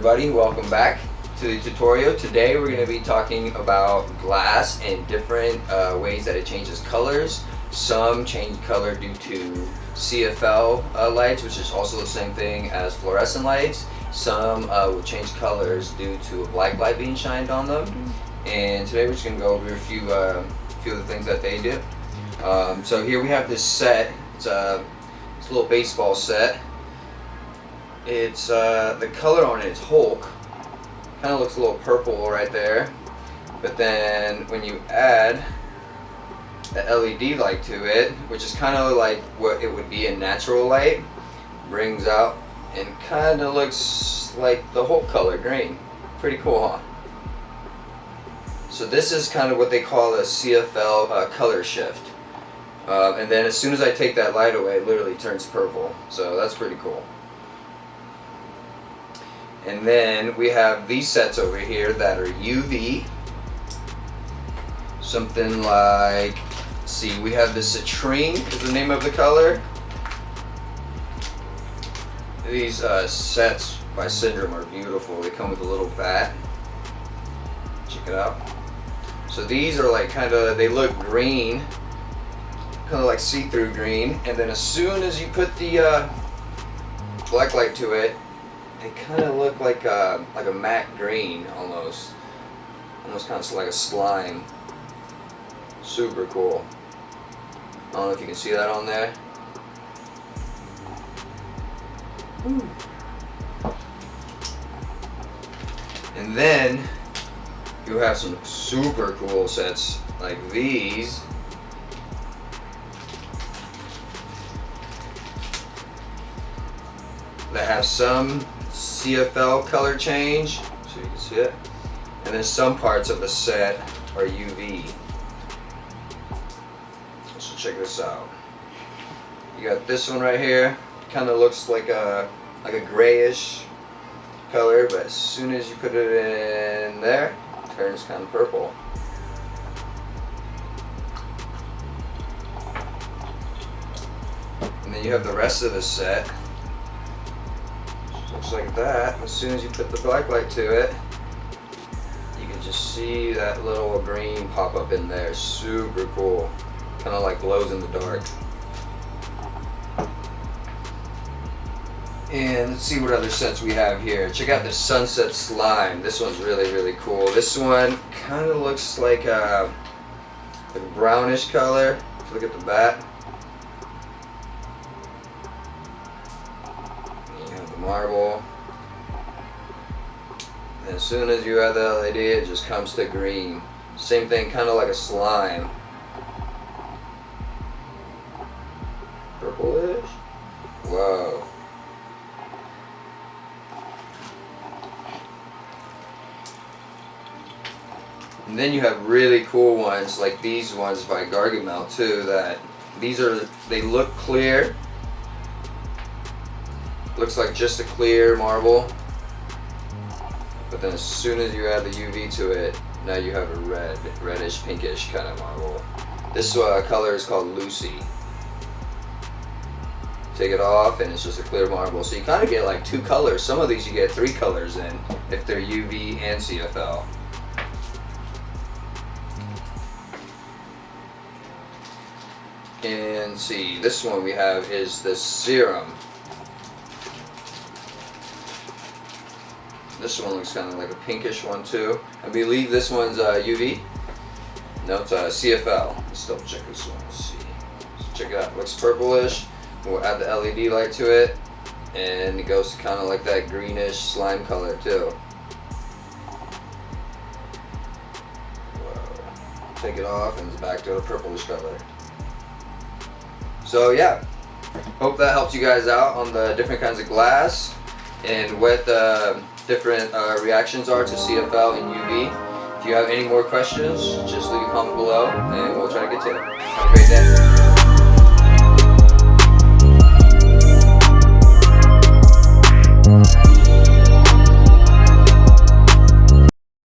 everybody, welcome back to the tutorial. Today we're going to be talking about glass and different ways that it changes colors. Some change color due to CFL lights, which is also the same thing as fluorescent lights. Some will change colors due to a black light being shined on them. And today we're just going to go over a few of the things that they do. So here we have this set. It's a little baseball set. It's the color on it is Hulk. Kind of looks a little purple right there, but then when you add the LED light to it, which is kind of like what it would be a natural light, brings out and kind of looks like the Hulk color, green. Pretty cool, huh? So this is kind of what they call a CFL color shift. And then as soon as I take that light away, it literally turns purple. So that's pretty cool. And then we have these sets over here that are UV. Something like, let's see, we have the citrine is the name of the color. These sets by Syndrome are beautiful. They come with a little bat. Check it out. So these are like they look green, kind of like see-through green. And then as soon as you put the black light to it, they kind of look like a matte green almost kind of like a slime. Super cool. I don't know if you can see that on there. And then you have some super cool sets like these. That have some CFL color change, so you can see it, and then some parts of the set are UV. So check this out. You got this one right here, kind of looks like a grayish color, but as soon as you put it in there, it turns kind of purple. And then you have the rest of the set. Looks like that. As soon as you put the black light to it, you can just see that little green pop up in there. Super cool. Kind of like glows in the dark. And let's see what other sets we have here. Check out the Sunset Slime. This one's really, really cool. This one kind of looks like a brownish color. Look at the bat. Marble. And as soon as you add the LED, it just comes to green. Same thing, kind of like a slime. Purplish. Whoa. And then you have really cool ones like these ones by Gargamel too. That they look clear. Looks like just a clear marble, but then as soon as you add the UV to it, now you have a reddish, pinkish kind of marble. This color is called Lucy. Take it off and it's just a clear marble. So you kind of get like two colors. Some of these you get three colors in if they're UV and CFL. And see, this one we have is the Serum. This one looks kind of like a pinkish one too. I believe this one's UV. No, it's CFL. Let's double check this one. Let's see. So check it out. It looks purplish. We'll add the LED light to it, and it goes kind of like that greenish slime color too. Whoa. Take it off, and it's back to a purplish color. So yeah, hope that helps you guys out on the different kinds of glass and what different reactions are to CFL and UV. If you have any more questions, just leave a comment below and we'll try to get to it. Have a great day.